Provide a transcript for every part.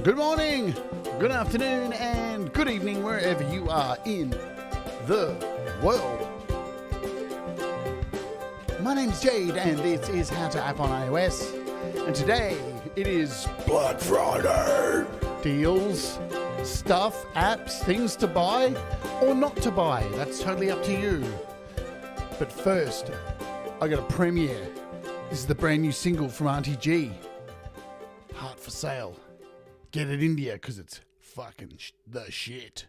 Good morning, good afternoon, and good evening wherever you are in the world. My name's Jade, and this is How to App on iOS. And today it is Black Friday. Deals, stuff, apps, things to buy or not to buy. That's totally up to you. But first, I got a premiere. This is the brand new single from auntieg, Heart for Sale. Get it in here, because it's fucking the shit.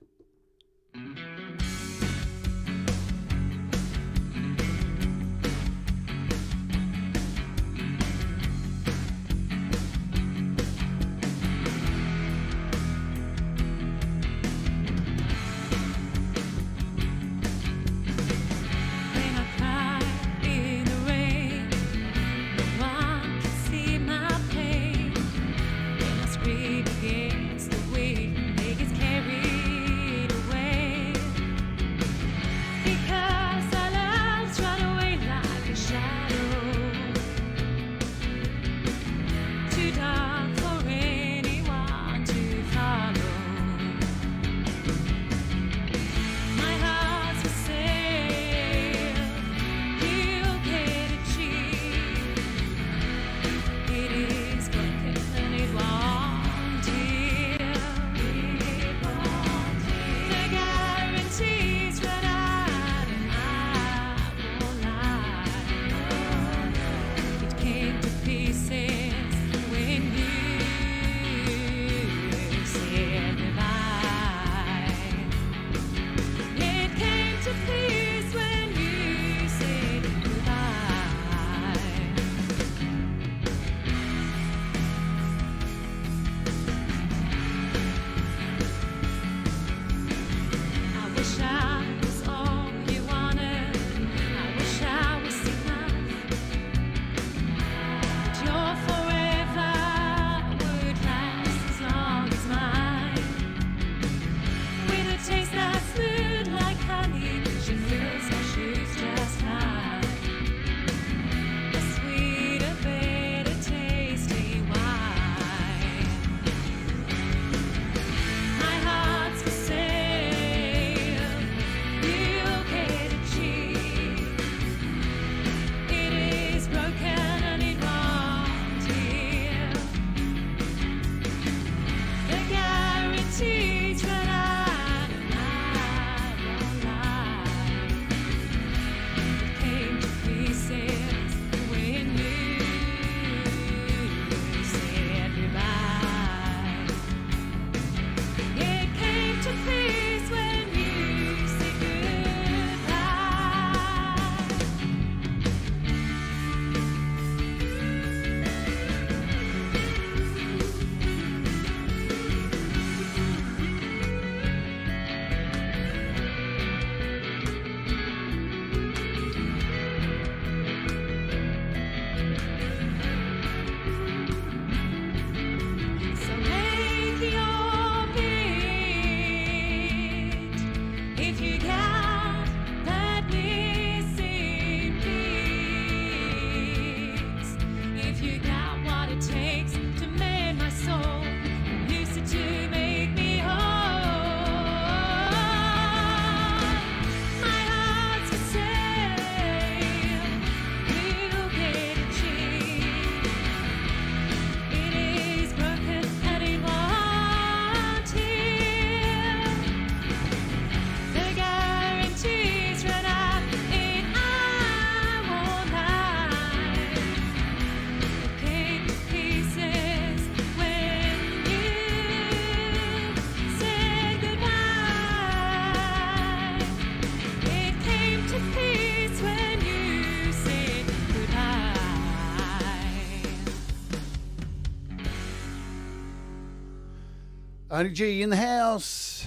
auntieg in the house,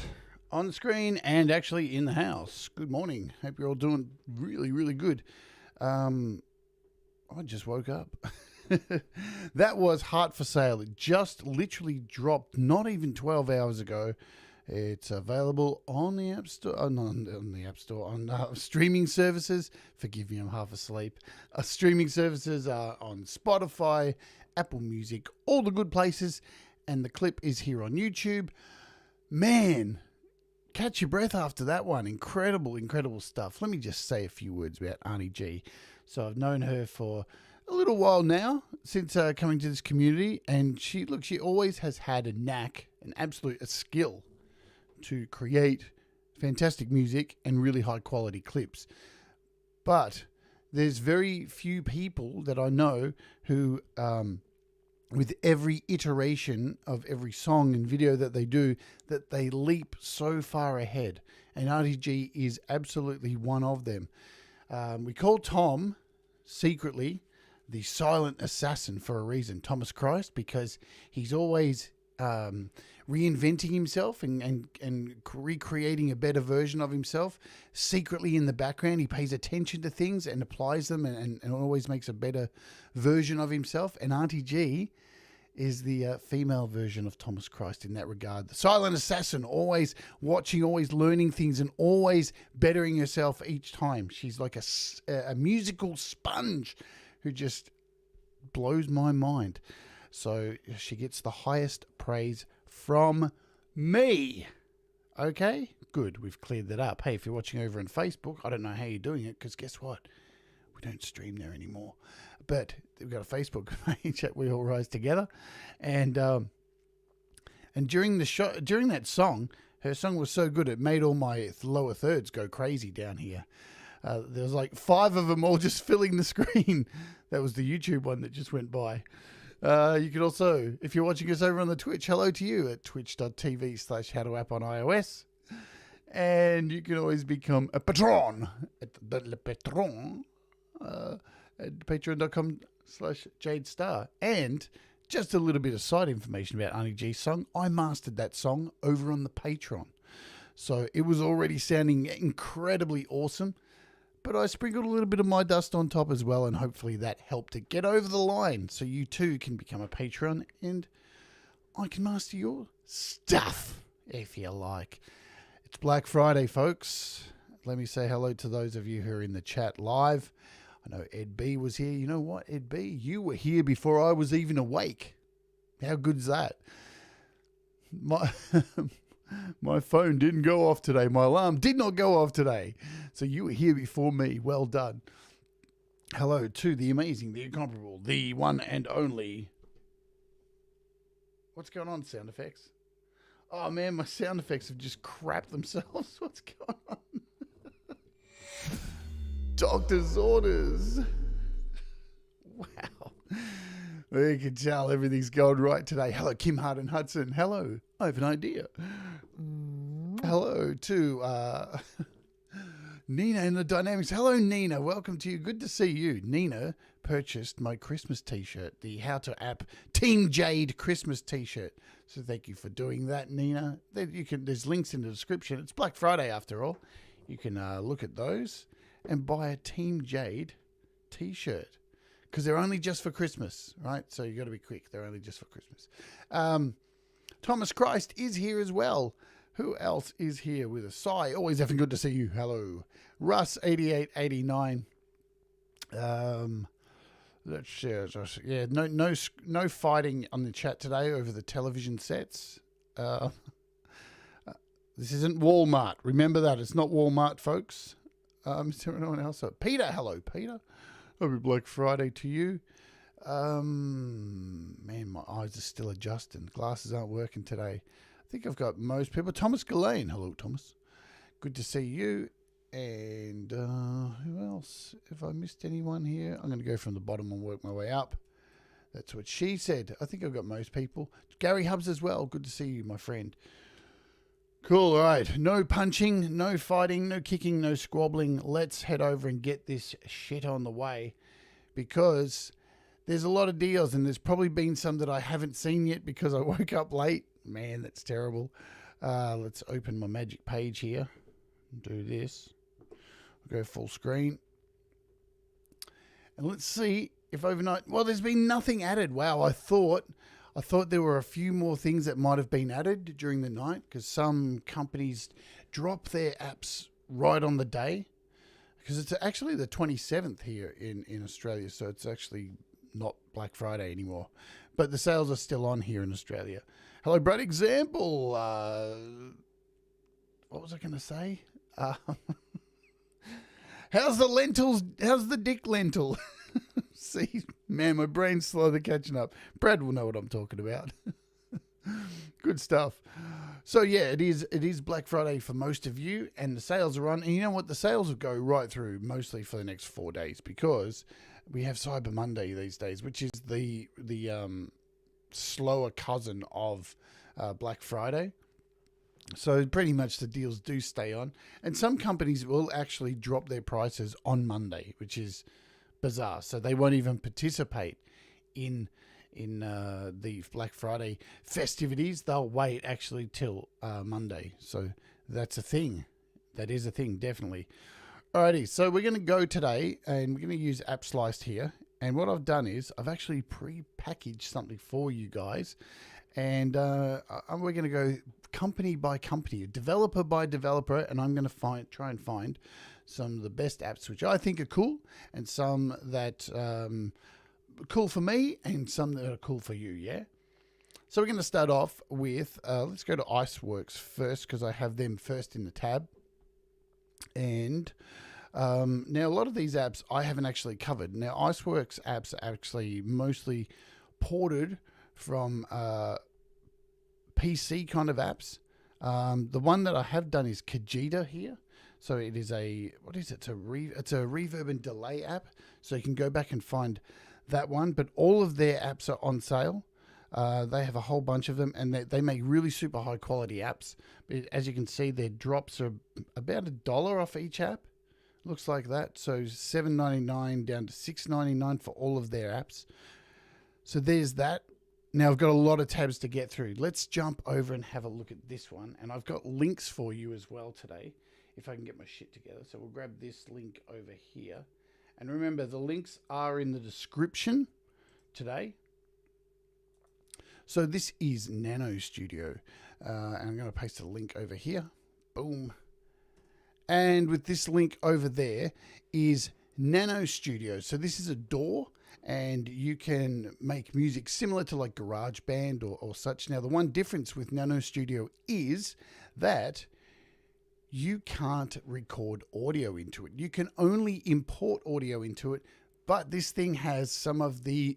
on the screen, and actually in the house. Good morning. Hope you're all doing really, really good. I just woke up. That was Heart for Sale. It just literally dropped not even 12 hours ago. It's available on the App Store, on streaming services. Forgive me, I'm half asleep. Streaming services are on Spotify, Apple Music, all the good places. and the clip is here on YouTube. Man, catch your breath after that one. Incredible, incredible stuff. Let me just say a few words about Auntie G. So I've known her for a little while now, since coming to this community, and she always has had a knack, a skill to create fantastic music and really high quality clips. But there's very few people that I know who, with every iteration of every song and video that they do, that they leap so far ahead. And Auntie G is absolutely one of them. We call Tom secretly the silent assassin for a reason, Thomas Christ, because he's always reinventing himself and recreating a better version of himself. Secretly in the background, he pays attention to things and applies them and always makes a better version of himself. And Auntie G is the female version of Thomas Christ in that regard. The silent assassin, always watching, always learning things, and always bettering herself each time. She's like a musical sponge who just blows my mind. So she gets the highest praise from me. Okay, good. We've cleared that up. Hey, if you're watching over on Facebook, I don't know how you're doing it, because guess what? We don't stream there anymore. But we've got a Facebook page that We All Rise Together. And during the show, during that song, her song was so good it made all my lower thirds go crazy down here. There was like 5 of them all just filling the screen. That was the YouTube one that just went by. You could also, if you're watching us over on the Twitch, hello to you at twitch.tv/howtoapp on iOS. And you can always become a patron at Le Patron at patreon.com/Jade Starr. And just a little bit of side information about Auntie G's song. I mastered that song over on the Patreon. So it was already sounding incredibly awesome. But I sprinkled a little bit of my dust on top as well, and hopefully that helped to get over the line so you too can become a patron and I can master your stuff if you like. It's Black Friday, folks. Let me say hello to those of you who are in the chat live. I know Ed B was here. You know what, Ed B? You were here before I was even awake. How good's that? My phone didn't go off today. My alarm did not go off today. So you were here before me. Well done. Hello to the amazing, the incomparable, the one and only. What's going on, sound effects? Oh, man, my sound effects have just crapped themselves. What's going on? Doctor's orders. Wow. You can tell everything's going right today. Hello, Kim Harden Hudson. Hello. I have an idea. Hello to Nina in the Dynamics. Hello, Nina. Welcome to you. Good to see you. Nina purchased my Christmas t-shirt, the How to App Team Jade Christmas t-shirt. So thank you for doing that, Nina. There's links in the description. It's Black Friday after all. You can look at those and buy a Team Jade t-shirt. Because they're only just for Christmas, right? So you got to be quick. They're only just for Christmas. Thomas Christ is here as well. Who else is here with us? Sai, always effing good to see you. Hello. Russ, 8889. Let's share. Yeah, no fighting on the chat today over the television sets. This isn't Walmart. Remember that. It's not Walmart, folks. Is there anyone else? Peter, hello, Peter. Happy Black Friday to you. Man, my eyes are still adjusting. Glasses aren't working today. I think I've got most people. Thomas Gillane. Hello, Thomas. Good to see you. And who else? If I missed anyone here, I'm going to go from the bottom and work my way up. That's what she said. I think I've got most people. Gary Hubbs as well. Good to see you, my friend. Cool, all right. No punching, no fighting, no kicking, no squabbling. Let's head over and get this shit on the way, because there's a lot of deals, and there's probably been some that I haven't seen yet because I woke up late. Man, that's terrible. Let's open my magic page here. Do this. I'll go full screen. And let's see if overnight... Well, there's been nothing added. Wow, I thought there were a few more things that might have been added during the night, because some companies drop their apps right on the day, because it's actually the 27th here in Australia, so it's actually not Black Friday anymore. But the sales are still on here in Australia. Hello, Brad Example. What was I going to say? How's the lentils? How's the dick lentil? See, man, my brain's slow to catching up. Brad will know what I'm talking about. Good stuff. So yeah, it is Black Friday for most of you, and the sales are on. And you know what? The sales will go right through mostly for the next 4 days, because we have Cyber Monday these days, which is the slower cousin of Black Friday. So pretty much the deals do stay on, and some companies will actually drop their prices on Monday, which is bizarre. So they won't even participate in the Black Friday festivities. They'll wait actually till Monday. So that's a thing. That is a thing, definitely. Alrighty, so we're going to go today, and we're going to use App Sliced here. And what I've done is I've actually pre-packaged something for you guys, and we're going to go company by company, developer by developer, and I'm going to try and find some of the best apps which I think are cool, and some that cool for me, and some that are cool for you. Yeah. So we're going to start off with let's go to iceworks first, because I have them first in the tab. And now a lot of these apps I haven't actually covered. Now iceworks apps are actually mostly ported from PC kind of apps. The one that I have done is Kajita here. So it is what is it? It's a reverb and delay app. So you can go back and find that one. But all of their apps are on sale. They have a whole bunch of them, and they make really super high quality apps. But as you can see, their drops are about $1 off each app. Looks like that. So $7.99 down to $6.99 for all of their apps. So there's that. Now I've got a lot of tabs to get through. Let's jump over and have a look at this one. And I've got links for you as well today, if I can get my shit together. So we'll grab this link over here. And remember, the links are in the description today. So this is nanostudio. And I'm going to paste a link over here. Boom. And with this link over there is nanostudio. So this is a DAW, and you can make music similar to like GarageBand or such. Now, the one difference with nanostudio is that you can't record audio into it. You can only import audio into it, but this thing has some of the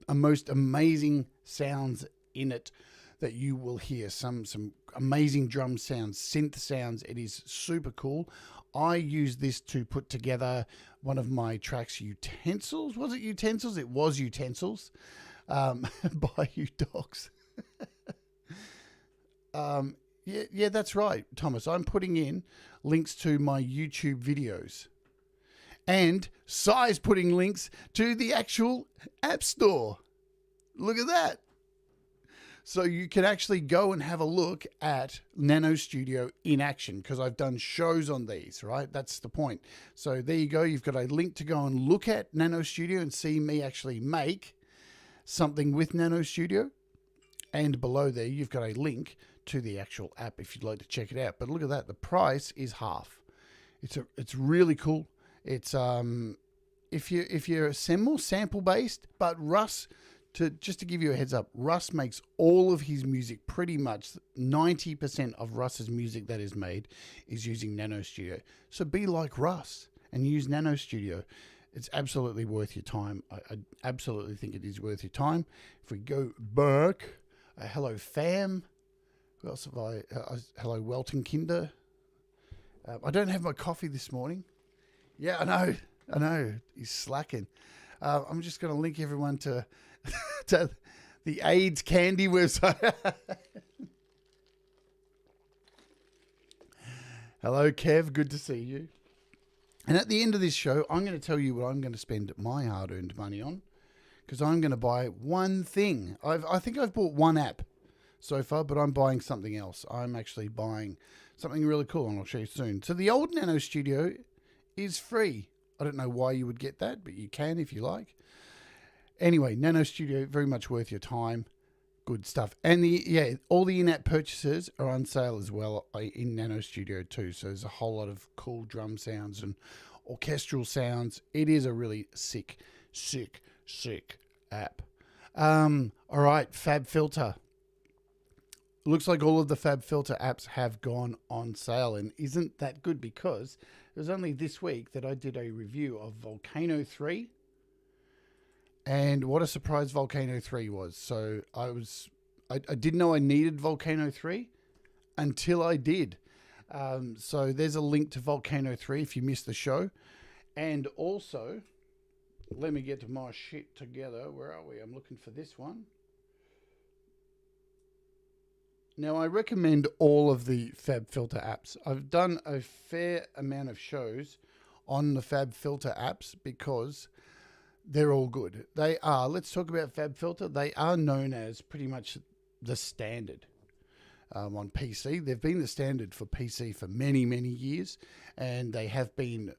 most amazing sounds in it that you will hear. Some amazing drum sounds, synth sounds. It is super cool. I use this to put together one of my tracks, Utensils. Was it Utensils? It was Utensils by You Dogs. Yeah, that's right, Thomas. I'm putting in links to my YouTube videos. And Sai's putting links to the actual App Store. Look at that. So you can actually go and have a look at nanostudio in action, because I've done shows on these, right? That's the point. So there you go. You've got a link to go and look at nanostudio and see me actually make something with nanostudio. And below there, you've got a link to the actual app if you'd like to check it out. But look at that. The price is half. It's really cool. It's if you're more sample based, but Russ, just to give you a heads up, Russ makes all of his music, pretty much 90% of Russ's music that is made is using nanostudio. So be like Russ and use nanostudio. It's absolutely worth your time. I absolutely think it is worth your time. If we go back, hello fam. Who else have I? Hello Welton Kinder. I don't have my coffee this morning. Yeah, I know. He's slacking. I'm just going to link everyone to the AIDS candy website. Hello, Kev. Good to see you. And at the end of this show, I'm going to tell you what I'm going to spend my hard-earned money on, because I'm going to buy one thing. I think I've bought one app so far, but I'm buying something else. I'm actually buying something really cool, and I'll show you soon. So the old nanostudio is free. I don't know why you would get that, but you can if you like. Anyway, nanostudio, very much worth your time. Good stuff. And all the in-app purchases are on sale as well in nanostudio too. So there's a whole lot of cool drum sounds and orchestral sounds. It is a really sick app. All right, FabFilter. Looks like all of the FabFilter apps have gone on sale, and isn't that good? Because it was only this week that I did a review of Volcano 3, and what a surprise Volcano 3 was. So I didn't know I needed Volcano 3 until I did. So there's a link to Volcano 3 if you missed the show. And also, let me get my shit together. Where are we? I'm looking for this one. Now, I recommend all of the FabFilter apps. I've done a fair amount of shows on the FabFilter apps because they're all good. They are, let's talk about FabFilter. They are known as pretty much the standard on PC. They've been the standard for PC for many, many years, and they have been,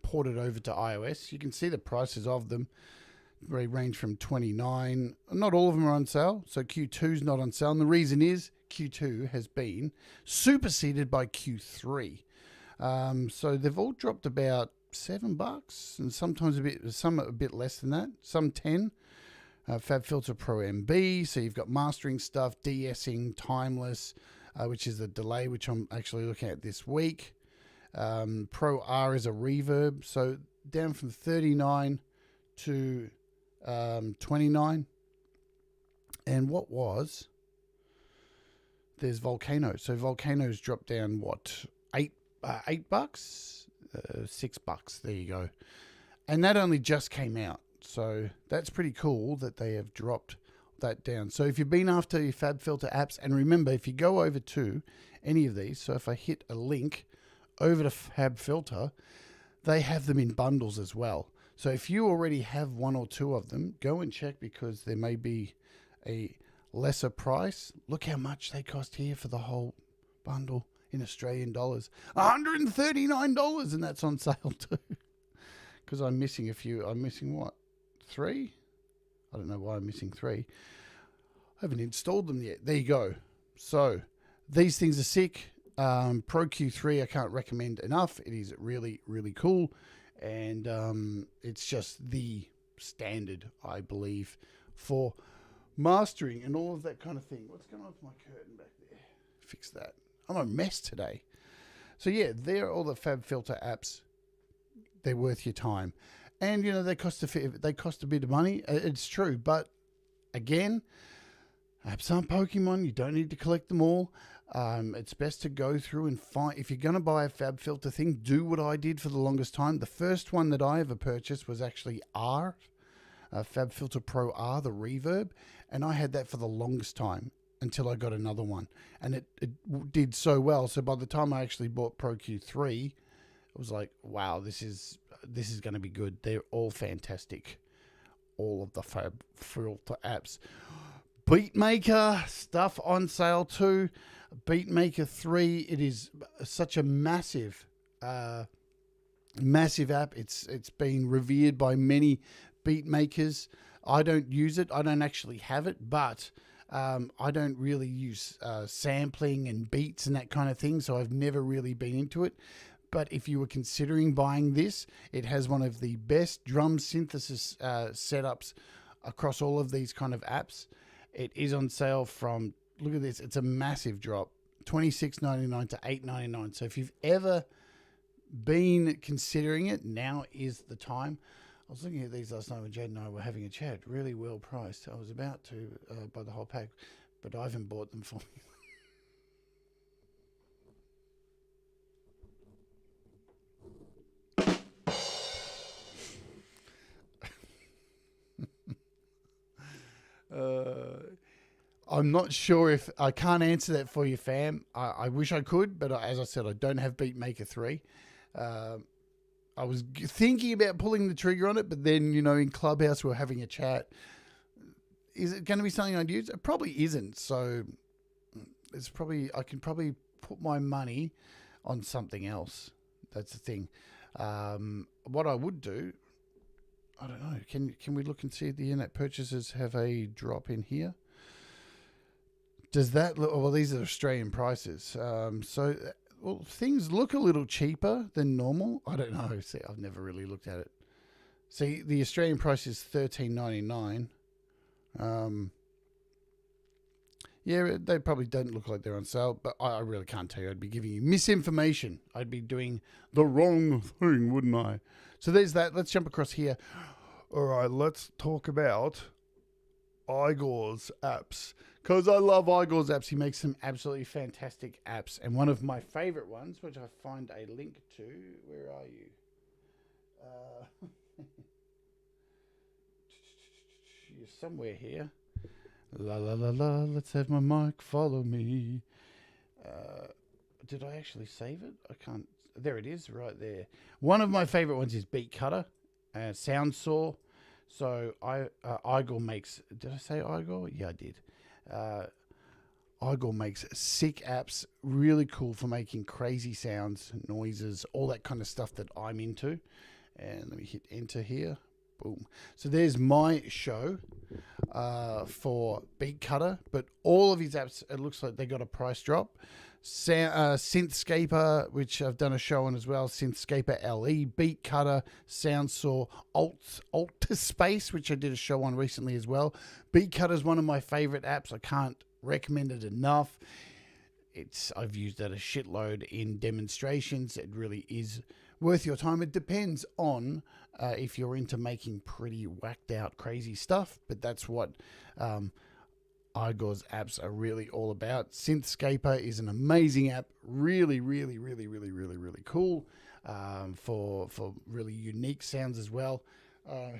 ported over to iOS. You can see the prices of them. They range from $29. Not all of them are on sale, so Q2 is not on sale. And the reason is Q2 has been superseded by Q3. So they've all dropped about $7, and sometimes some a bit less than that. Some 10. FabFilter Pro MB. So you've got mastering stuff, de-essing, timeless, which is a delay, which I'm actually looking at this week. Pro R is a reverb, so down from 39 to 29. And what was, there's Volcano. So Volcano's dropped down what, $8, $6. There you go. And that only just came out, so that's pretty cool that they have dropped that down. So if you've been after your FabFilter apps, and remember, if you go over to any of these, so if I hit a link over to FabFilter, they have them in bundles as well. So if you already have one or two of them, go and check, because there may be a lesser price. Look how much they cost here for the whole bundle in Australian dollars. $139, and that's on sale too. Because I'm missing a few. I'm missing what? 3? I don't know why I'm missing 3. I haven't installed them yet. There you go. So these things are sick. Pro Q3 I can't recommend enough. It is really, really cool. And it's just the standard, I believe, for mastering and all of that kind of thing. What's going on with my curtain back there? Fix that. I'm a mess today. So yeah, they're all the FabFilter apps. They're worth your time. And, they cost a bit of money. It's true. But again, apps aren't Pokemon. You don't need to collect them all. It's best to go through and find, if you're going to buy a FabFilter thing, do what I did for the longest time. The first one that I ever purchased was actually R, FabFilter Pro R, the reverb. And I had that for the longest time until I got another one. And it did so well. So by the time I actually bought Pro Q3, it was like, wow, this is going to be good. They're all fantastic. All of the FabFilter apps. Beatmaker stuff on sale too. Beatmaker 3, it is such a massive app. It's been revered by many beat makers. I don't use it. I don't actually have it, but I don't really use sampling and beats and that kind of thing, so I've never really been into it. But if you were considering buying this, it has one of the best drum synthesis setups across all of these kind of apps. It is on sale from, look at this, it's a massive drop, $26.99 to $8.99. So if you've ever been considering it, now is the time. I was looking at these last night when Jade and I were having a chat, really well priced. I was about to buy the whole pack, but Ivan bought them for me. I'm not sure if I can't answer that for you, fam. I wish I could, but as I said, I don't have Beatmaker 3. I was thinking about pulling the trigger on it, but then, in Clubhouse we were having a chat. Is it going to be something I'd use? It probably isn't. So I can probably put my money on something else. That's the thing. What I would do, I don't know. Can we look and see if the in-app purchases have a drop in here? Does that look? Well, these are Australian prices. Things look a little cheaper than normal. I don't know. See, I've never really looked at it. See, the Australian price is $13.99. Yeah, they probably don't look like they're on sale, but I really can't tell you. I'd be giving you misinformation. I'd be doing the wrong thing, wouldn't I? So there's that. Let's jump across here. All right, let's talk about Igor's apps. Because I love Igor's apps. He makes some absolutely fantastic apps. And one of my favorite ones, which I find a link to, where are you? You're somewhere here. La la la la, let's have my mic follow me. Did I actually save it? I can't. There it is, right there. One of my favorite ones is Beat Cutter, Sound Saw. So Igor makes. Did I say Igor? Yeah, I did. Igor makes sick apps, really cool for making crazy sounds, noises, all that kind of stuff that I'm into. And let me hit enter here. Boom. So there's my show for Beat Cutter, but all of his apps, it looks like they got a price drop. Synthscaper, which I've done a show on as well, Synthscaper LE, Beat Cutter, Sound Saw, Altaspace, which I did a show on recently as well. Beat Cutter is one of my favorite apps. I can't recommend it enough. I've used that a shitload in demonstrations. It really is worth your time. It depends on if you're into making pretty whacked out crazy stuff, but that's what Igor's apps are really all about. Synthscaper is an amazing app, really cool for really unique sounds as well.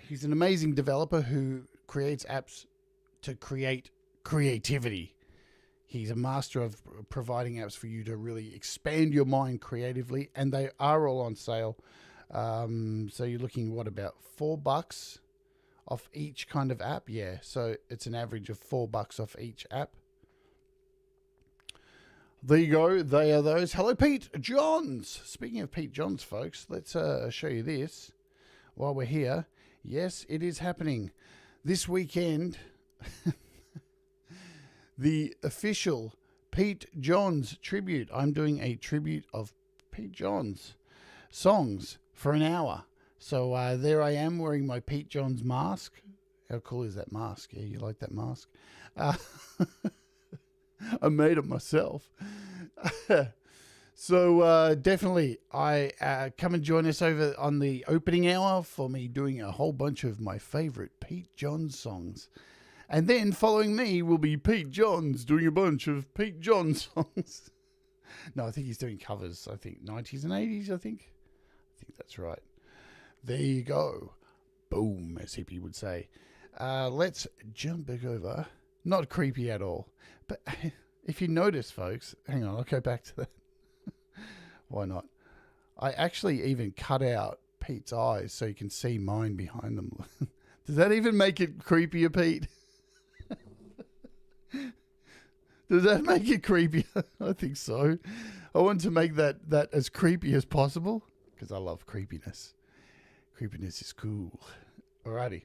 He's an amazing developer who creates apps to create creativity. He's a master of providing apps for you to really expand your mind creatively, and they are all on sale. So you're looking, what, about $4 off each kind of app? Yeah, so it's an average of $4 off each app. There you go. They are those. Hello, Pete Johns. Speaking of Pete Johns, folks, let's show you this while we're here. Yes, it is happening this weekend. The official Pete Johns tribute. I'm doing a tribute of Pete Johns songs for an hour. So there I am wearing my Pete Johns mask. How cool is that mask? Yeah, you like that mask? I made it myself. So definitely, come and join us over on the opening hour for me doing a whole bunch of my favorite Pete Johns songs. And then following me will be Pete Johns doing a bunch of Pete Johns songs. No, I think he's doing covers. I think 90s and 80s, I think that's right. There you go. Boom, as Hippie would say. Let's jump back over. Not creepy at all. But if you notice, folks, hang on, I'll go back to that. Why not? I actually even cut out Pete's eyes so you can see mine behind them. Does that even make it creepier, Pete? Does that make it creepier? I think so. I want to make that as creepy as possible because I love creepiness. Creepiness is cool. Alrighty.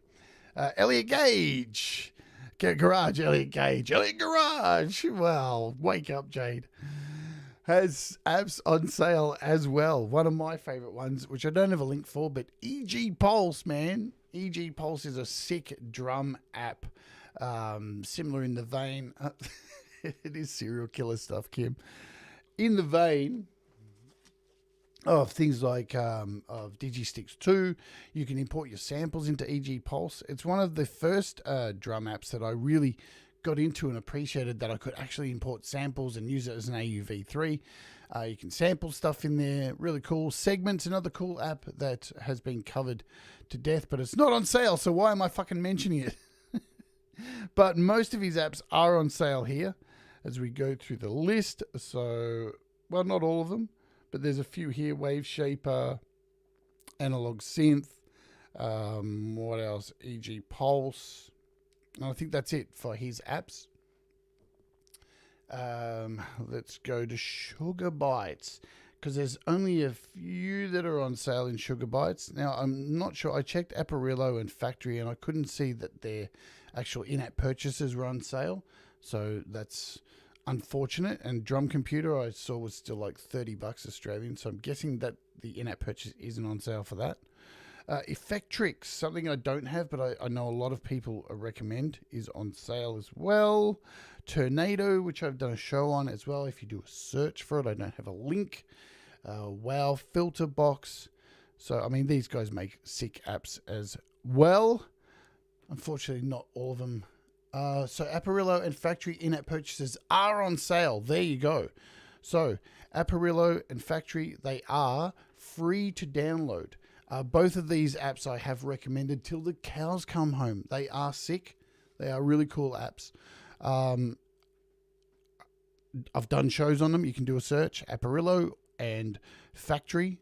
Elliot Gage. Garage, Elliot Gage. Elliot Garage. Well, wake up, Jade. Has apps on sale as well. One of my favorite ones, which I don't have a link for, but EG Pulse, man. EG Pulse is a sick drum app. Similar in the vein. It is serial killer stuff, Kim. In the vein of things like of Digistix 2, you can import your samples into EG Pulse. It's one of the first drum apps that I really got into and appreciated, that I could actually import samples and use it as an AUV3. You can sample stuff in there. Really cool. Segment's another cool app that has been covered to death, but it's not on sale, so why am I fucking mentioning it? But most of his apps are on sale here as we go through the list. So, well, not all of them, but there's a few here. Wave Shaper, Analog Synth, what else? EG Pulse. And I think that's it for his apps. Let's go to Sugar Bytes, because there's only a few that are on sale in Sugar Bytes. Now, I'm not sure. I checked Apparillo and Factory, and I couldn't see that their actual in-app purchases were on sale. So that's unfortunate. And Drum Computer I saw was still like $30 Australian. So I'm guessing that the in-app purchase isn't on sale for that. Effectrix, something I don't have, but I know a lot of people recommend, is on sale as well. Tornado, which I've done a show on as well. If you do a search for it, I don't have a link. Wow, Filter Box. So, I mean, these guys make sick apps as well. Unfortunately, not all of them. So, Apparillo and Factory in-app purchases are on sale. There you go. So, Apparillo and Factory, they are free to download. Both of these apps I have recommended till the cows come home. They are sick. They are really cool apps. I've done shows on them. You can do a search, Apparillo and Factory,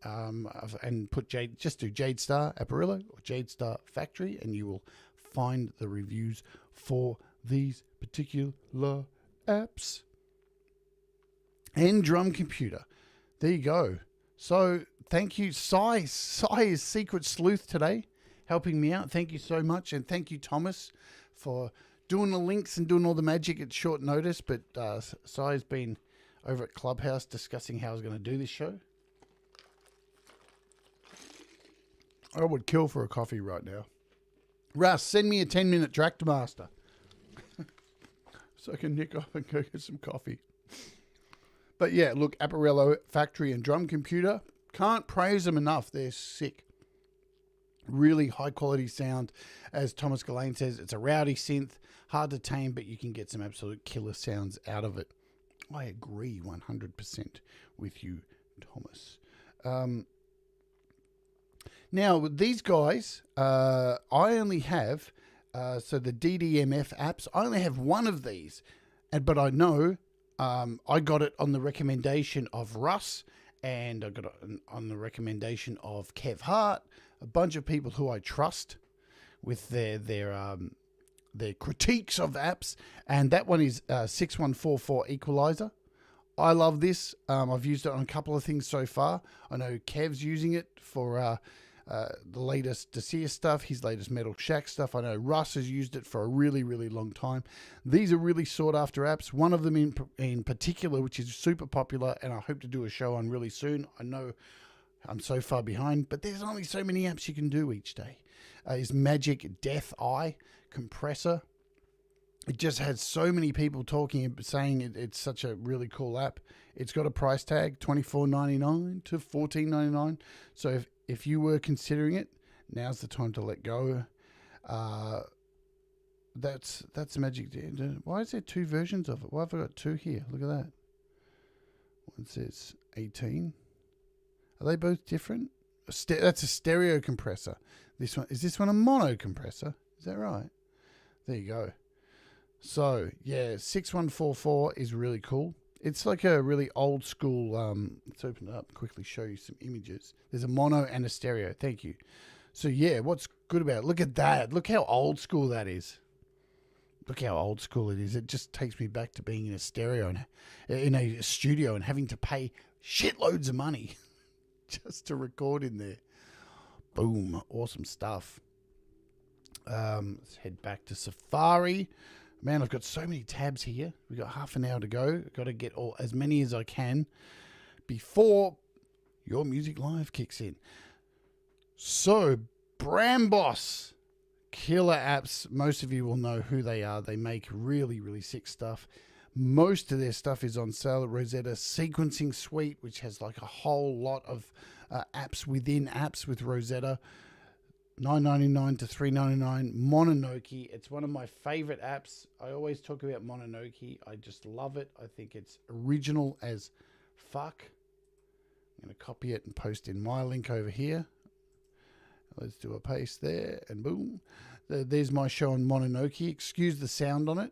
and put Jade. Just do Jade Starr Apparillo or Jade Starr Factory, and you will find the reviews for these particular apps. And Drum Computer. There you go. So thank you, Sai. Sai is Secret Sleuth today, helping me out. Thank you so much. And thank you, Thomas, for doing the links and doing all the magic at short notice. But Sai's been over at Clubhouse discussing how I was going to do this show. I would kill for a coffee right now. Russ, send me a 10-minute Tractor Master so I can nick off and go get some coffee. But yeah, look, Apparillo, Factory, and Drum Computer. Can't praise them enough. They're sick. Really high quality sound. As Thomas Gillane says, it's a rowdy synth, hard to tame, but you can get some absolute killer sounds out of it. I agree 100% with you, Thomas. Now, with these guys, I only have, so the DDMF apps, I only have one of these, but I know I got it on the recommendation of Russ, and I got it on the recommendation of Kev Hart, a bunch of people who I trust with their critiques of apps, and that one is 6144 Equalizer. I love this. I've used it on a couple of things so far. I know Kev's using it for the latest Desir stuff, his latest Metal Shack stuff. I know Russ has used it for a really, really long time. These are really sought after apps. One of them in particular, which is super popular, and I hope to do a show on really soon. I know I'm so far behind, but there's only so many apps you can do each day. Is Magic Death Eye Compressor. It just has so many people talking, saying it's such a really cool app. It's got a price tag, $24.99 to $14.99. So if you were considering it, now's the time to let go. That's Magic. Why is there two versions of it? Why have I got two here? Look at that. One says 18. Are they both different? That's a stereo compressor. This one is a mono compressor? Is that right? There you go. So yeah, 6144 is really cool. It's like a really old school. Let's open it up and quickly show you some images. There's a mono and a stereo. Thank you. So yeah, what's good about it? Look at that. Look how old school that is. Look how old school it is. It just takes me back to being in a stereo and in a studio and having to pay shitloads of money just to record in there. Boom. Awesome stuff. Let's head back to Safari. Man, I've got so many tabs here. We've got half an hour to go. Got to get as many as I can before Your Music Live kicks in. So, Bran Boss. Killer apps. Most of you will know who they are. They make really, really sick stuff. Most of their stuff is on sale at Rosetta Sequencing Suite, which has like a whole lot of apps within apps with Rosetta. $9.99 to $3.99. Mononoke. It's one of my favorite apps. I always talk about Mononoke. I just love it. I think it's original as fuck. I'm going to copy it and post in my link over here. Let's do a paste there and boom. There's my show on Mononoke. Excuse the sound on it.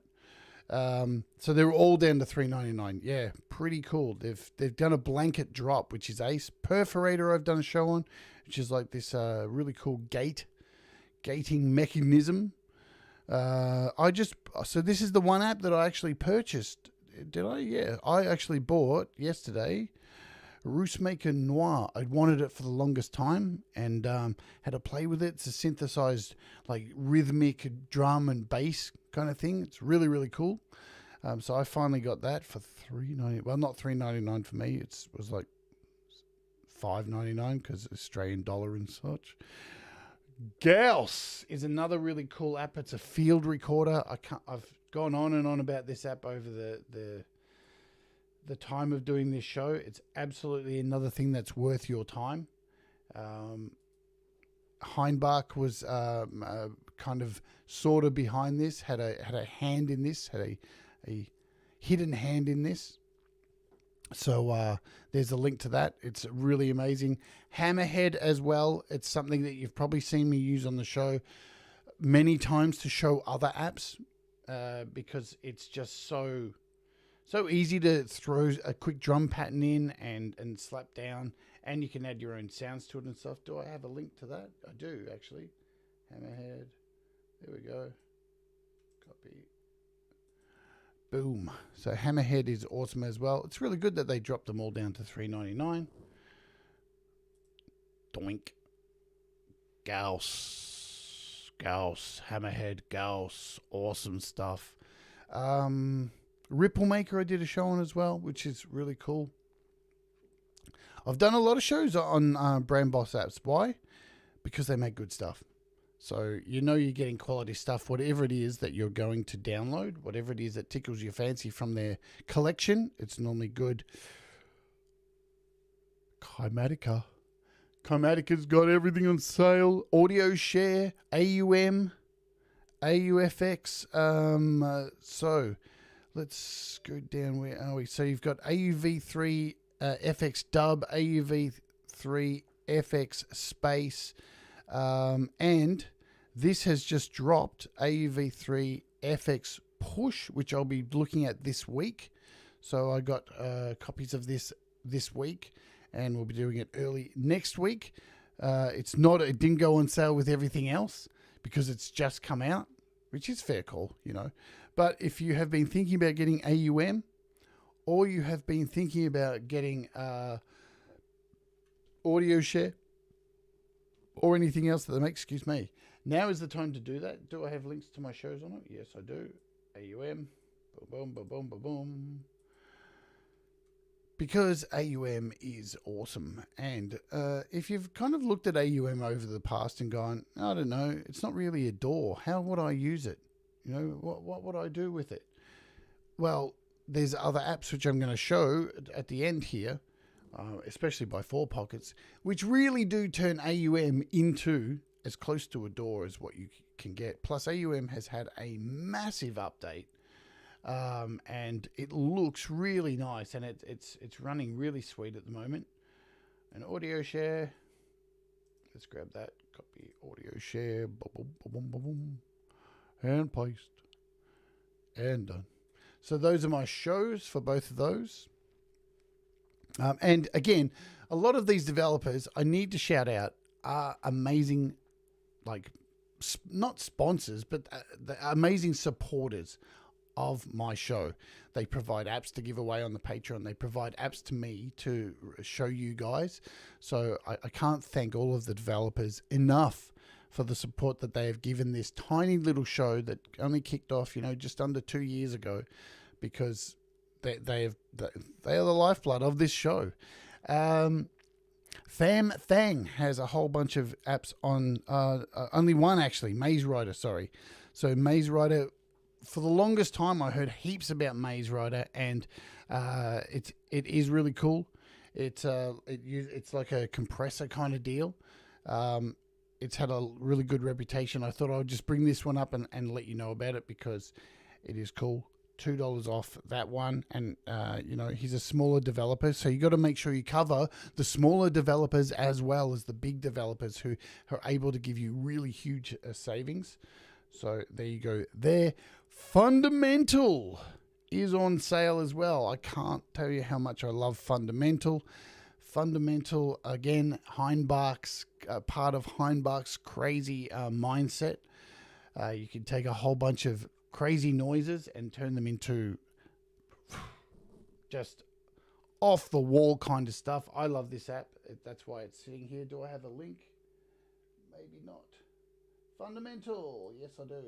So they're all down to $3.99. Yeah, pretty cool. They've done a blanket drop, which is Ace. Perforator I've done a show on, which is like this really cool gating mechanism. So this is the one app that I actually purchased. Did I? Yeah, I actually bought yesterday Roosemaker Noir. I'd wanted it for the longest time and had to play with it. It's a synthesized like rhythmic drum and bass kind of thing. It's really, really cool. So I finally got that for $3.99. Well, not $3.99 for me. It was like $5.99 because Australian dollar and such. Gauss is another really cool app. It's a field recorder. I've gone on and on about this app over the time of doing this show. It's absolutely another thing that's worth your time. Heinbach was kind of sort of behind this, had a hand in this, had a hidden hand in this. So there's a link to that. It's really amazing. Hammerhead as well. It's something that you've probably seen me use on the show many times to show other apps because it's just so easy to throw a quick drum pattern in and slap down, and you can add your own sounds to it and stuff. Do I have a link to that? I do, actually. Hammerhead. There we go. Copy. Boom. So Hammerhead is awesome as well. It's really good that they dropped them all down to $3.99. Doink. Gauss. Hammerhead. Gauss. Awesome stuff. Ripple Maker I did a show on as well, which is really cool. I've done a lot of shows on Bran Boss apps. Why? Because they make good stuff. So you know you're getting quality stuff, whatever it is that you're going to download, whatever it is that tickles your fancy from their collection, it's normally good. Chimatica's got everything on sale. Audio Share, AUM, AUFX. So let's go down. Where are we? So you've got AUV3 FX Dub, AUV3 FX Space. And this has just dropped AUV3 FX Push, which I'll be looking at this week. So I got copies of this week, and we'll be doing it early next week. It didn't go on sale with everything else because it's just come out, which is fair call, you know. But if you have been thinking about getting AUM, or you have been thinking about getting Audio Share, or anything else that they make, excuse me, now is the time to do that. Do I have links to my shows on it? Yes, I do. AUM, boom, boom, boom, boom, boom, boom. Because AUM is awesome. And if you've kind of looked at AUM over the past and gone, I don't know, it's not really a DAW. How would I use it? You know, what would I do with it? Well, there's other apps which I'm going to show at the end here. Especially by 4Pockets, which really do turn AUM into as close to a DAW as what you can get. Plus, AUM has had a massive update, and it looks really nice, and it's running really sweet at the moment. An Audio Share. Let's grab that. Copy Audio Share. Boom, boom, boom, boom, boom, and paste. And done. So those are my shows for both of those. And again, a lot of these developers I need to shout out are amazing, like not sponsors, but the amazing supporters of my show. They provide apps to give away on the Patreon. They provide apps to me to show you guys. So I can't thank all of the developers enough for the support that they have given this tiny little show that only kicked off, you know, just under 2 years ago, because they are the lifeblood of this show. Fam Thang has a whole bunch of apps on, only one actually, Maze Rider, sorry. So Maze Rider, for the longest time I heard heaps about Maze Rider, and it is really cool. It's like a compressor kind of deal. It's had a really good reputation. I thought I would just bring this one up and let you know about it because it is cool. $2 off that one, and you know, he's a smaller developer, so you got to make sure you cover the smaller developers as well as the big developers who are able to give you really huge savings. So there you go. There, Fundamental is on sale as well. I can't tell you how much I love Fundamental. Fundamental, again, Heinbach's part of Heinbach's crazy mindset. You can take a whole bunch of crazy noises and turn them into just off the wall kind of stuff. I love this app. That's why it's sitting here. Do I have a link? Maybe not. Fundamental. Yes, I do.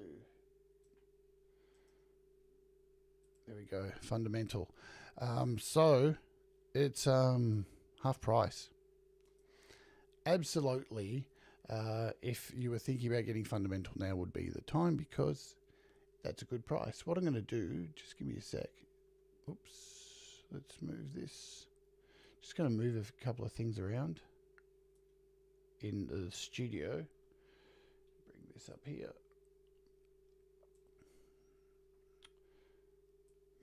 There we go. Fundamental. So it's half price. absolutely, if you were thinking about getting Fundamental, now would be the time, because that's a good price. What I'm going to do, just give me a sec. Oops, let's move this. Just going to move a couple of things around in the studio. Bring this up here.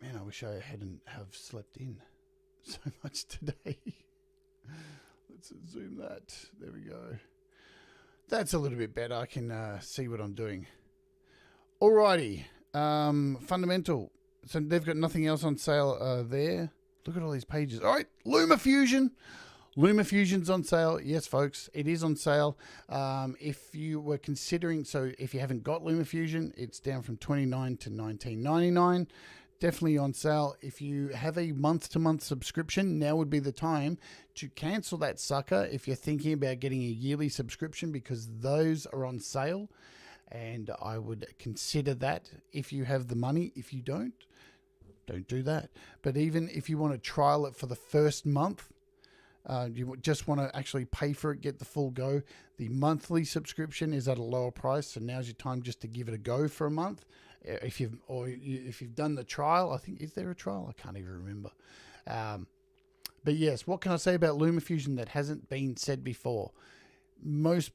Man, I wish I hadn't have slept in so much today. Let's zoom that. There we go. That's a little bit better. I can see what I'm doing. Alrighty. Fundamental. So they've got nothing else on sale there. Look at all these pages. All right. Lumafusion. Lumafusion's on sale. Yes, folks, it is on sale. If you were considering, so if you haven't got Lumafusion, it's down from $29 to $19.99. Definitely on sale. If you have a month-to-month subscription, now would be the time to cancel that sucker if you're thinking about getting a yearly subscription, because those are on sale, and I would consider that if you have the money. If you don't do that. But even if you want to trial it for the first month, you just want to actually pay for it, get the full go, the monthly subscription is at a lower price, so now's your time just to give it a go for a month. If you've done the trial, I think, is there a trial? I can't even remember. But yes, what can I say about Lumafusion that hasn't been said before? Most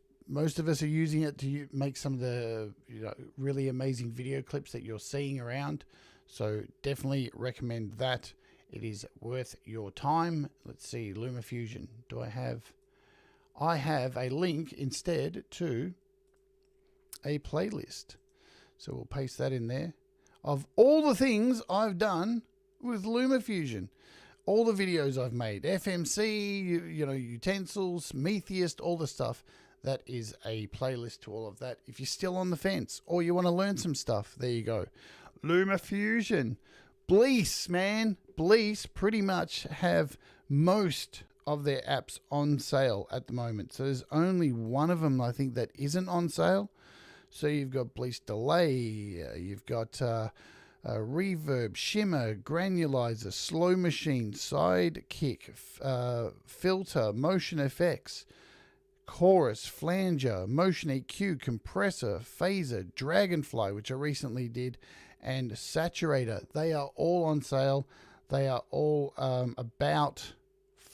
of us are using it to make some of the really amazing video clips that you're seeing around. So definitely recommend that. It is worth your time. Let's see, Lumafusion. Do I have? I have a link instead to a playlist. So we'll paste that in there of all the things I've done with Lumafusion. All the videos I've made, FMC, utensils, Metheist, all the stuff. That is a playlist to all of that. If you're still on the fence or you want to learn some stuff, there you go. Lumafusion. Bliss, man. Bliss pretty much have most of their apps on sale at the moment. So there's only one of them, I think, that isn't on sale. So you've got Bliss Delay, you've got Reverb, Shimmer, Granulizer, Slow Machine, Sidekick, Filter, Motion Effects, Chorus, Flanger, Motion EQ, Compressor, Phaser, Dragonfly, which I recently did, and Saturator. They are all on sale. They are all about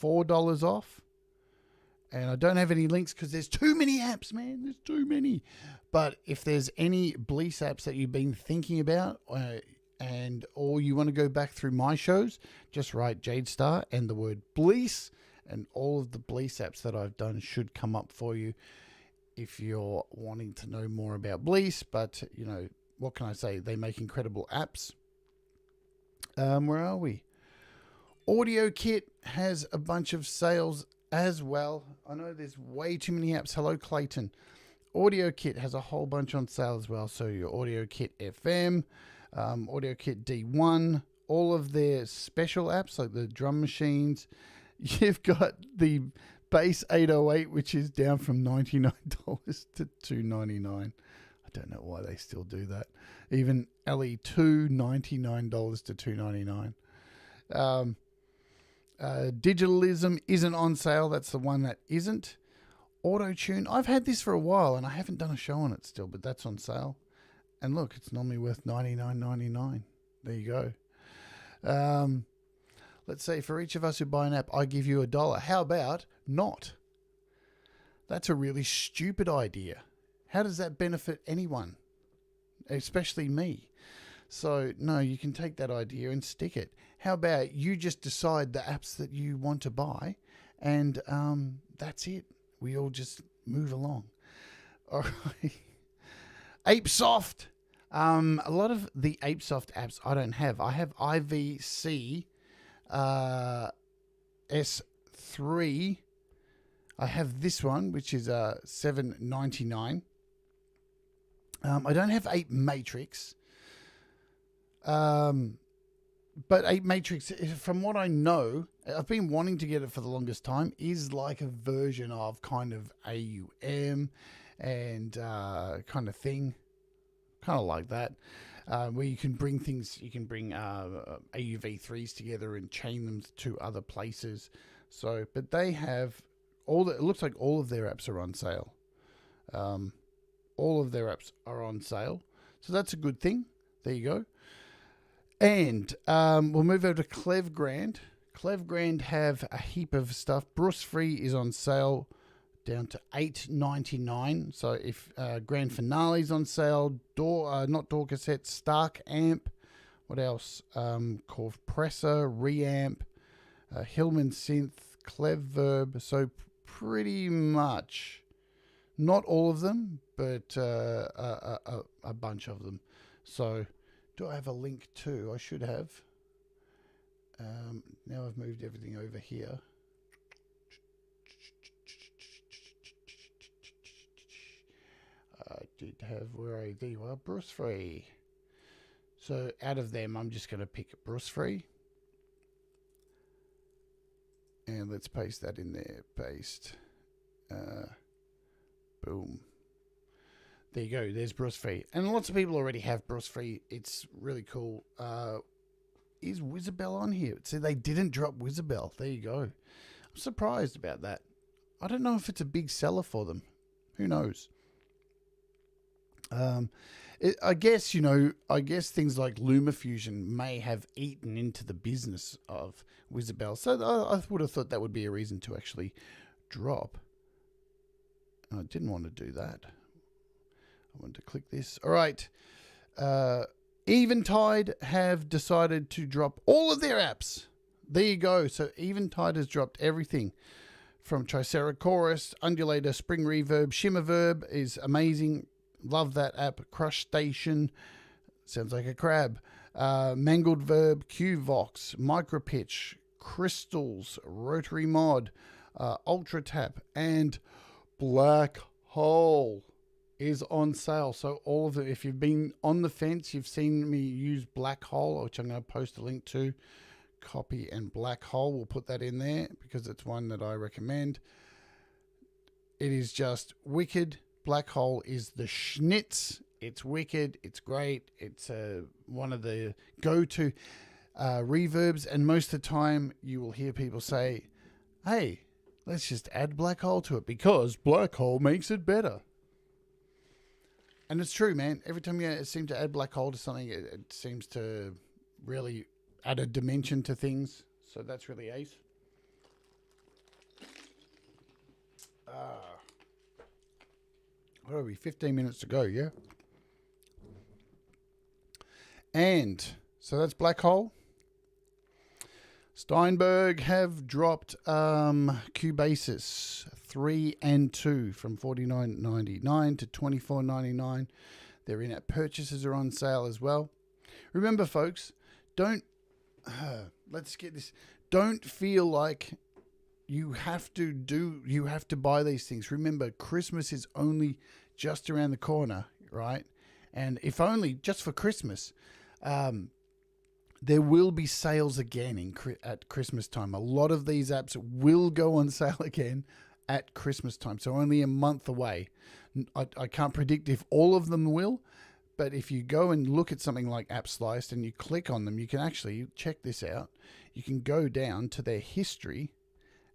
$4 off. And I don't have any links because there's too many apps, man. There's too many. But if there's any Bliss apps that you've been thinking about, or you want to go back through my shows, just write Jade Starr and the word Bliss, and all of the Bliss apps that I've done should come up for you if you're wanting to know more about Bliss. But, what can I say? They make incredible apps. Where are we? Audiokit has a bunch of sales as well. I know there's way too many apps. Hello, Clayton. Audiokit has a whole bunch on sale as well. So your Audiokit FM, Audiokit D1, all of their special apps like the drum machines. You've got the Bass 808, which is down from $99 to $299. I don't know why they still do that. Even LE2, $99 to $299. Digitalism isn't on sale. That's the one that isn't. Auto-Tune, I've had this for a while and I haven't done a show on it still, but that's on sale. And look, it's normally worth $99.99. There you go. Let's say for each of us who buy an app, I give you $1. How about not? That's a really stupid idea. How does that benefit anyone? Especially me. So, no, you can take that idea and stick it. How about you just decide the apps that you want to buy, and that's it. We all just move along. All right. Apesoft. A lot of the Apesoft apps I don't have. I have IVC S3. I have this one, which is $7.99. I don't have 8 Matrix. But 8 Matrix, from what I know, I've been wanting to get it for the longest time, is like a version of kind of AUM and kind of thing. Kind of like that. Where you can bring things, you can bring AUV3s together and chain them to other places. So, but they have it looks like all of their apps are on sale. All of their apps are on sale. So that's a good thing. There you go. And we'll move over to Cleve Grand. Cleve Grand have a heap of stuff. Bruce Free is on sale down to $8.99. So if Grand Finale's on sale, not Door Cassette, Stark Amp. What else? Compressor, Reamp, Hillman Synth, Cleve Verb. So pretty much, not all of them, but a bunch of them. So do I have a link too? I should have. Now I've moved everything over here. I did have, where are they? Well, Bruce Free. So out of them, I'm just going to pick Bruce Free. And let's paste that in there. Paste. Boom. There you go. There's Bruce Free. And lots of people already have Bruce Free. It's really cool. Is Wizabell on here? See, they didn't drop Wizabell. There you go. I'm surprised about that. I don't know if it's a big seller for them. Who knows? I guess, I guess things like Lumafusion may have eaten into the business of Wizabell. So I would have thought that would be a reason to actually drop. I didn't want to do that. I wanted to click this. All right. Eventide have decided to drop all of their apps. There you go. So Eventide has dropped everything from Triceratops, Undulator, Spring Reverb, Shimmer Verb is amazing. Love that app. Crush Station. Sounds like a crab. Mangled Verb, QVox, Micropitch, Crystals, Rotary Mod, Ultra Tap, and Black Hole is on sale. So all of it, if you've been on the fence, you've seen me use Black Hole, which I'm going to post a link to. Copy and Black Hole. We'll put that in there because it's one that I recommend. It is just wicked. Black Hole is the schnitz. It's wicked. It's great. It's one of the go-to reverbs. And most of the time you will hear people say, hey, let's just add Black Hole to it because Black Hole makes it better. And it's true, man. Every time you seem to add Black Hole to something, it seems to really add a dimension to things. So that's really ace. What are we? 15 minutes to go, yeah? And so that's Black Hole. Steinberg have dropped Cubis 3 and 2 from $49.99 to $24.99. Their in-app purchases are on sale as well. Remember, folks, let's get this. Don't feel like you have to buy these things. Remember, Christmas is only just around the corner, right? And if only just for Christmas, there will be sales again at Christmas time. A lot of these apps will go on sale again at Christmas time. So only a month away. I can't predict if all of them will, but if you go and look at something like App Sliced and you click on them, you can actually check this out. You can go down to their history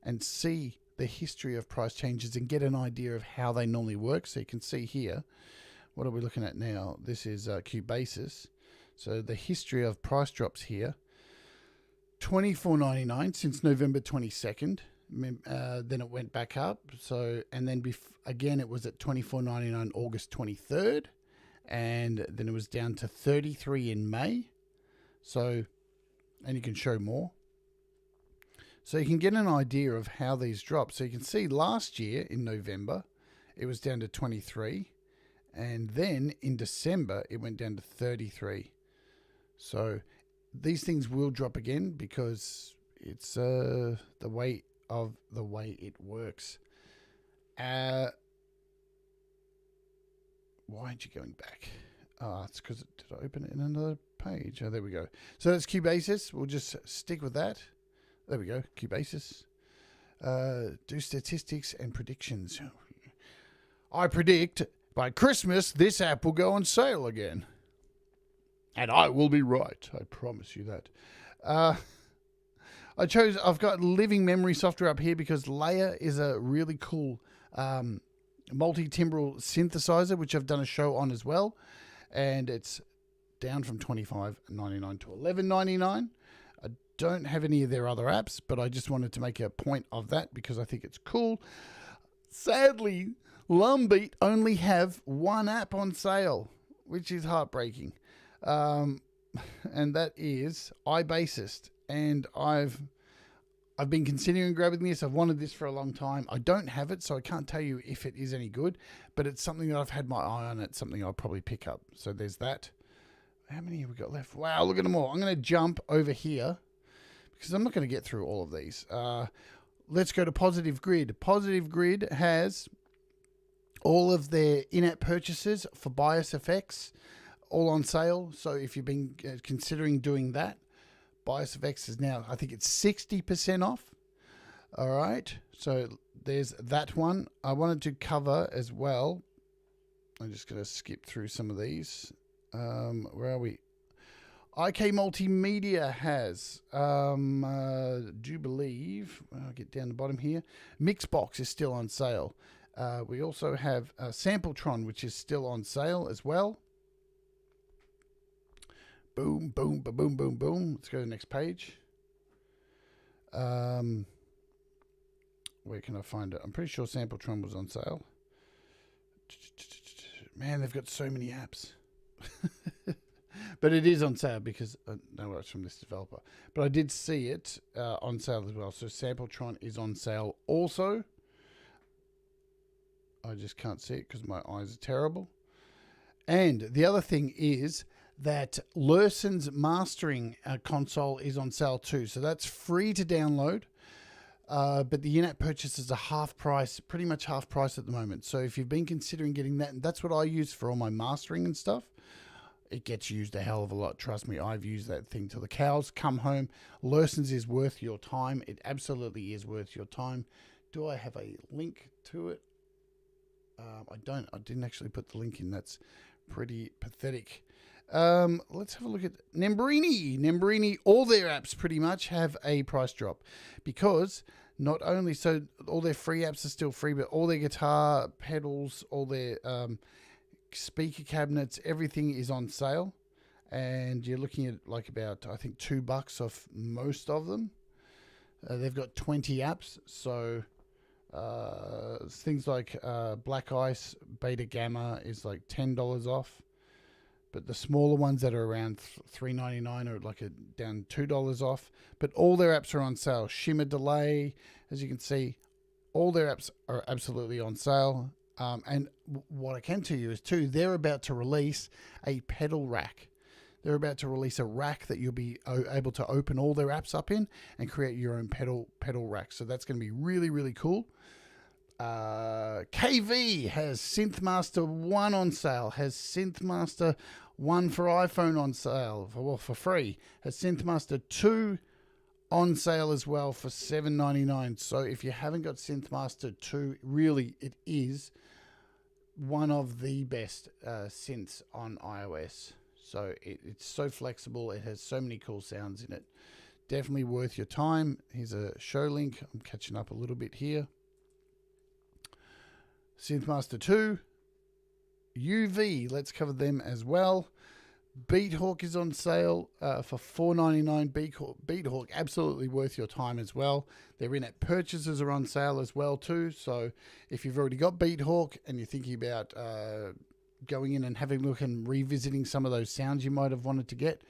and see the history of price changes and get an idea of how they normally work. So you can see here, what are we looking at now? This is Cubis. So the history of price drops here, $24.99 since November 22nd. Then it went back up. So, and then again, it was at $24.99 August 23rd. And then it was down to $33 in May. So, and you can show more. So you can get an idea of how these drop. So you can see last year in November, it was down to 23. And then in December, it went down to 33. So these things will drop again because it's the way it works. Why aren't you going back? It's because did I open it in another page? Oh, there we go. So that's Cubis. We'll just stick with that. There we go, Cubis. Do statistics and predictions. I predict by Christmas this app will go on sale again. And I will be right. I promise you that. I've got Living Memory software up here because Layer is a really cool multi-timbral synthesizer, which I've done a show on as well. And it's down from $25.99 to $11.99. I don't have any of their other apps, but I just wanted to make a point of that because I think it's cool. Sadly, Lumbeat only have one app on sale, which is heartbreaking. And that is IbAssist. And I've been considering grabbing this. I've wanted this for a long time. I don't have it, so I can't tell you if it is any good, but it's something that I've had my eye on. It's something I'll probably pick up. So there's that. How many have we got left? Wow, look at them all. I'm going to jump over here because I'm not going to get through all of these. Let's go to Positive Grid. Positive Grid has all of their in-app purchases for bias effects all on sale. So if you've been considering doing that, Bias effects is now, I think it's 60% off. All right, so there's that one. I wanted to cover as well. I'm just going to skip through some of these. Where are we? IK Multimedia has, do believe, I'll get down the bottom here, Mixbox is still on sale. We also have Sampletron, which is still on sale as well. Boom, boom, ba boom, boom, boom. Let's go to the next page. Where can I find it? I'm pretty sure Sampletron was on sale. Man, they've got so many apps. But it is on sale because, no, it's from this developer. But I did see it on sale as well. So Sampletron is on sale also. I just can't see it because my eyes are terrible. And the other thing is that Lurson's mastering console is on sale too. So that's free to download. But the in-app purchases are half price, pretty much half price at the moment. So if you've been considering getting that, and that's what I use for all my mastering and stuff, it gets used a hell of a lot. Trust me, I've used that thing till the cows come home. Lurson's is worth your time. It absolutely is worth your time. Do I have a link to it? I don't. I didn't actually put the link in. That's pretty pathetic. Let's have a look at Nemourini. Nemourini, all their apps pretty much have a price drop because not only so all their free apps are still free, but all their guitar pedals, all their speaker cabinets, everything is on sale, and you're looking at like about, I think, $2 off most of them. They've got 20 apps, so things like Black Ice, Beta Gamma is like $10 off. But the smaller ones that are around $3.99 are like down $2 off. But all their apps are on sale. Shimmer Delay, as you can see, all their apps are absolutely on sale. And what I can tell you is too, they're about to release a pedal rack. They're about to release a rack that you'll be able to open all their apps up in and create your own pedal rack. So that's going to be really, really cool. KV has Synthmaster 1 on sale, has Synthmaster 1 for iPhone on sale, for free, has Synthmaster 2 on sale as well for $7.99. So if you haven't got Synthmaster 2, really it is one of the best synths on iOS. So it's so flexible, it has so many cool sounds in it. Definitely worth your time. Here's a show link. I'm catching up a little bit here. Synthmaster 2, UV, let's cover them as well. Beathawk is on sale for $4.99. Beathawk, absolutely worth your time as well. Their in-app purchases are on sale as well too. So if you've already got Beathawk and you're thinking about going in and having a look and revisiting some of those sounds you might have wanted to get,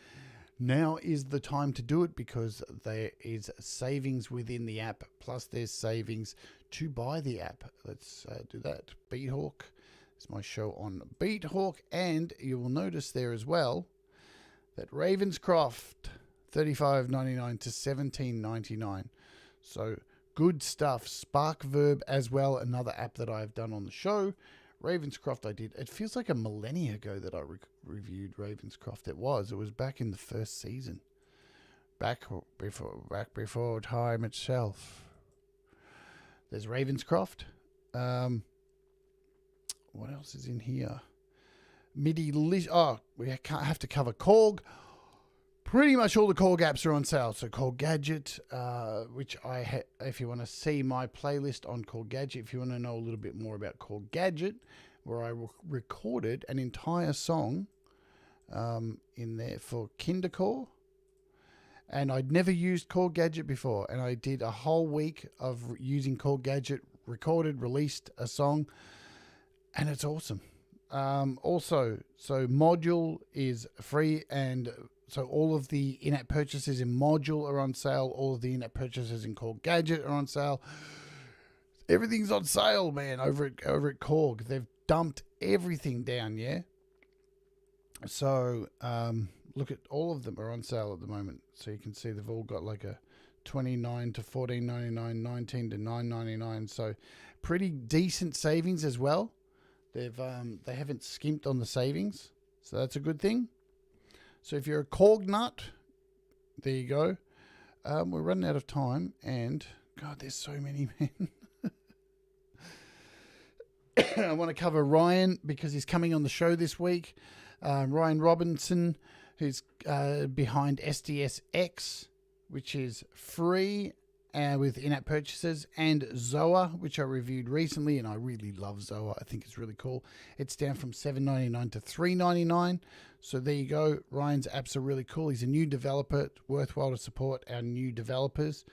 now is the time to do it because there is savings within the app, plus there's savings to buy the app. Let's do that. Beathawk is my show on Beathawk, and you will notice there as well that Ravenscroft $35.99 to $17.99. So good stuff. Spark Verb as well, another app that I've done on the show. Ravenscroft I did. It feels like a millennia ago that I reviewed Ravenscroft. It was back in the first season. Back before time itself. There's Ravenscroft. What else is in here? MIDI list. Oh, we have to cover Korg. Pretty much all the Korg apps are on sale. So Korg Gadget, which if you want to see my playlist on Korg Gadget, if you want to know a little bit more about Korg Gadget, where I recorded an entire song in there for Kindercore. And I'd never used Korg Gadget before. And I did a whole week of using Korg Gadget, recorded, released a song, and it's awesome. Also, so Module is free, and so all of the in-app purchases in Module are on sale. All of the in-app purchases in Korg Gadget are on sale. Everything's on sale, man, over at Korg. They've dumped everything down, yeah? So, look at all of them are on sale at the moment. So you can see they've all got like a $29 to $14.99, $19 to $9.99. So pretty decent savings as well. They haven't skimped on the savings, so that's a good thing. So if you're a Korg nut, there you go. We're running out of time, and God, there's so many, man. I want to cover Ryan because he's coming on the show this week. Ryan Robinson, who's behind SDSX, which is free with in-app purchases, and Zoa, which I reviewed recently, and I really love Zoa. I think it's really cool. It's down from $7.99 to $3.99. So there you go. Ryan's apps are really cool. He's a new developer. It's worthwhile to support our new developers.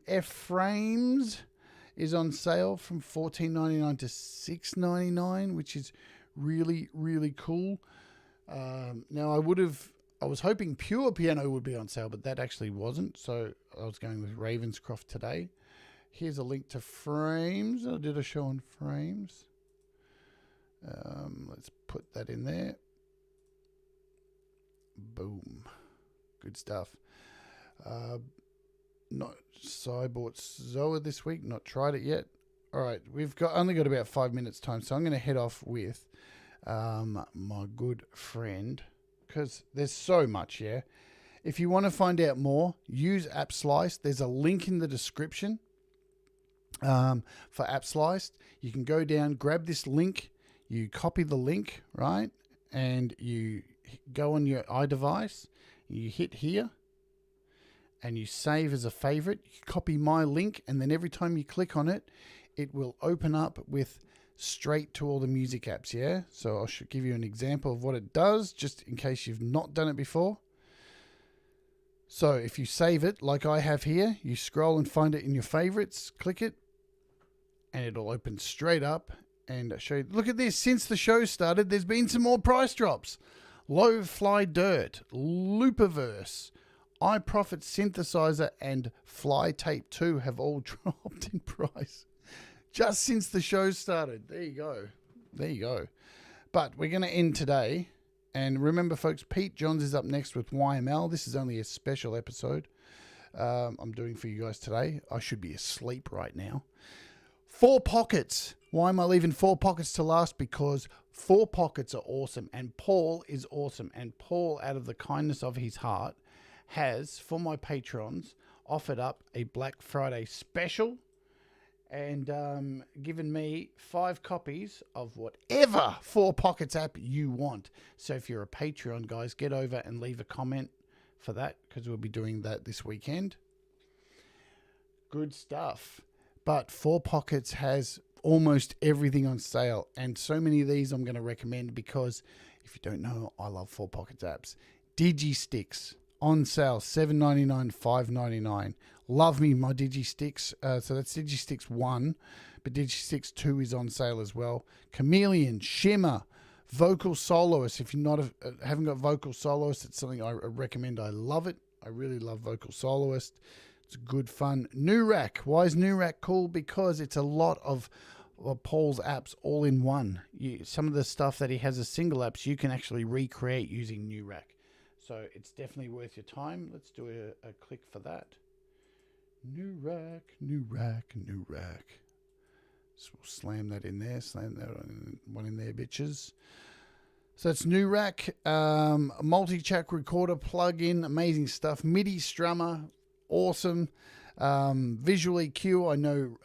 F-Frames is on sale from $14.99 to $6.99, which is really, really cool. Now, I was hoping Pure Piano would be on sale, but that actually wasn't. So I was going with Ravenscroft today. Here's a link to Frames. I did a show on Frames. Let's put that in there. Boom. Good stuff. I bought Zoa this week. Not tried it yet. All right, we've only got about 5 minutes time, so I'm going to head off with my good friend, because there's so much, yeah. If you want to find out more, use AppSlice. There's a link in the description for AppSlice. You can go down, grab this link, you copy the link, right, and you go on your iDevice, you hit here, and you save as a favorite. You copy my link, and then every time you click on it, it will open up with straight to all the music apps, yeah? So I should give you an example of what it does, just in case you've not done it before. So if you save it, like I have here, you scroll and find it in your favorites, click it, and it'll open straight up and show you. Look at this. Since the show started, there's been some more price drops. Low Fly Dirt, Loopaverse, iProfit Synthesizer, and Fly Tape 2 have all dropped in price just since the show started. There you go. There you go. But we're going to end today. And remember, folks, Pete Johns is up next with YML. This is only a special episode I'm doing for you guys today. I should be asleep right now. 4 Pockets. Why am I leaving 4 Pockets to last? Because 4 Pockets are awesome. And Paul is awesome. And Paul, out of the kindness of his heart, has, for my patrons, offered up a Black Friday special and given me 5 copies of whatever 4 Pockets app you want. So if you're a Patreon, guys, get over and leave a comment for that, because we'll be doing that this weekend. Good stuff. But 4 Pockets has almost everything on sale, and so many of these I'm going to recommend, because if you don't know, I love 4 Pockets apps. Digistix on sale, $7.99, $5.99. Love me my Digistix. So that's Digistix 1, but Digistix 2 is on sale as well. Chameleon, Shimmer, Vocal Soloist. If you haven't got Vocal Soloist, it's something I recommend. I love it. I really love Vocal Soloist. It's good fun. Newrack. Why is Newrack cool? Because it's a lot of Paul's apps all in one. Some of the stuff that he has as single apps, you can actually recreate using Newrack. So it's definitely worth your time. Let's do a click for that. Newrack, Newrack, Newrack. So we'll slam that in there. Slam that one in there, bitches. So it's Newrack. Multi-track recorder plugin. Amazing stuff. MIDI strummer. Awesome. Visual EQ. I know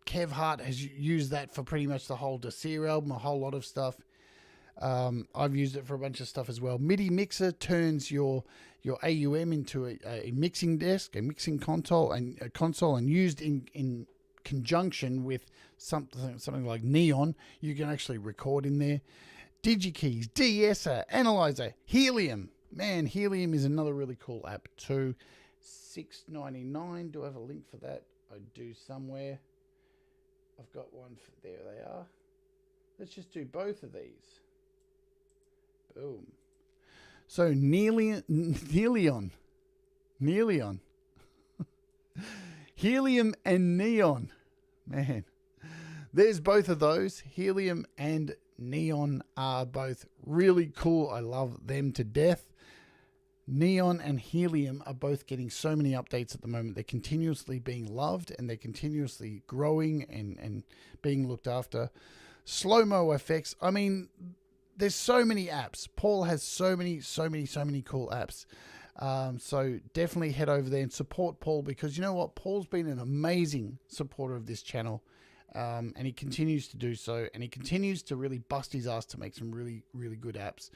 Kev Hart has used that for pretty much the whole Desir album. A whole lot of stuff. I've used it for a bunch of stuff as well. MIDI mixer turns your AUM into a mixing desk, a mixing console, and used in conjunction with something like Neon, you can actually record in there. DigiKeys, de-esser, analyzer, Helium. Man, Helium is another really cool app too. $6.99. Do I have a link for that? I do somewhere. I've got one. There they are. Let's just do both of these. Boom. So Helium and Neon. Man, there's both of those. Helium and Neon are both really cool. I love them to death. Neon and Helium are both getting so many updates at the moment. They're continuously being loved and they're continuously growing and being looked after. Slow-mo effects. I mean, there's so many apps. Paul has so many cool apps. So definitely head over there and support Paul, because you know what? Paul's been an amazing supporter of this channel. And he continues to do so, and he continues to really bust his ass to make some really, really good apps.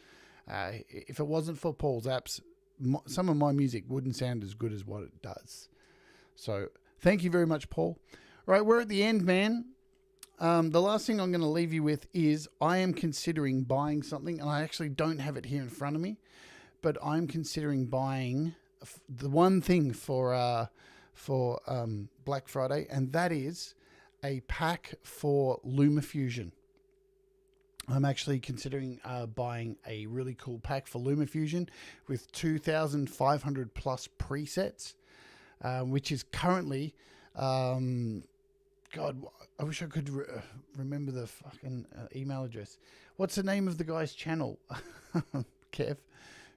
If it wasn't for Paul's apps, some of my music wouldn't sound as good as what it does. So thank you very much, Paul. All right, we're at the end, man. The last thing I'm going to leave you with is I am considering buying something, and I actually don't have it here in front of me, but I'm considering buying the one thing for Black Friday, and that is a pack for Lumafusion. I'm actually considering buying a really cool pack for Lumafusion with 2,500 plus presets, which is currently, God, I wish I could remember the fucking email address. What's the name of the guy's channel? Kev,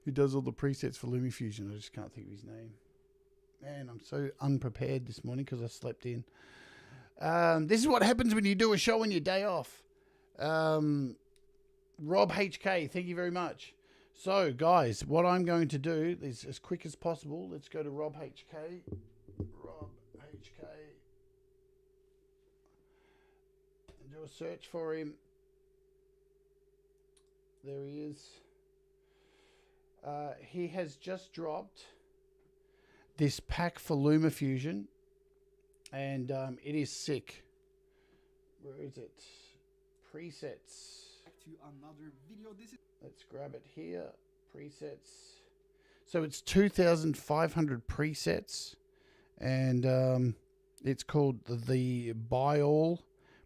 who does all the presets for Lumafusion. I just can't think of his name. Man, I'm so unprepared this morning because I slept in. This is what happens when you do a show on your day off. Rob HK, thank you very much. So, guys, what I'm going to do is as quick as possible. Let's go to Rob HK. Rob HK. And do a search for him. There he is. He has just dropped this pack for Lumafusion. And it is sick. Where is it? Presets. To another video. Let's grab it here. Presets. So it's 2,500 presets, and it's called the Buy All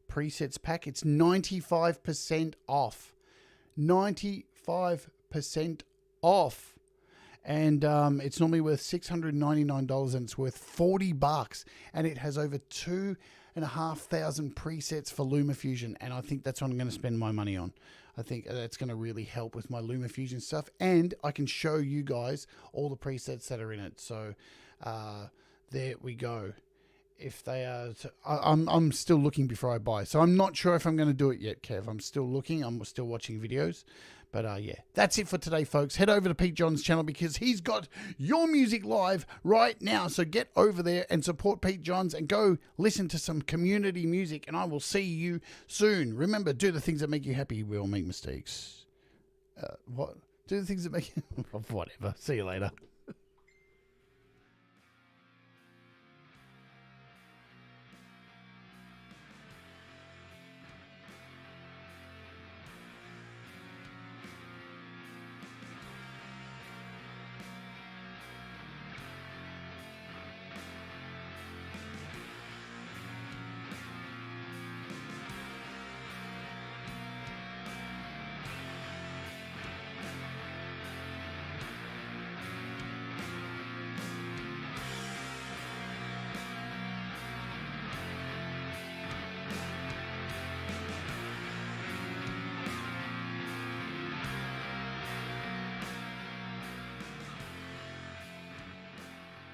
Presets Pack. It's 95% off. 95% off. And it's normally worth $699, and it's worth $40, and it has over 2,500 presets for Lumafusion, and I think that's what I'm going to spend my money on. I think that's going to really help with my Lumafusion stuff, and I can show you guys all the presets that are in it. So there we go. If they are, I'm still looking before I buy, so I'm not sure if I'm going to do it yet, Kev. I'm still looking. I'm still watching videos. But yeah, that's it for today, folks. Head over to Pete John's channel because he's got your music live right now. So get over there and support Pete John's and go listen to some community music. And I will see you soon. Remember, do the things that make you happy. We all make mistakes. What? Do the things that make you... Whatever. See you later.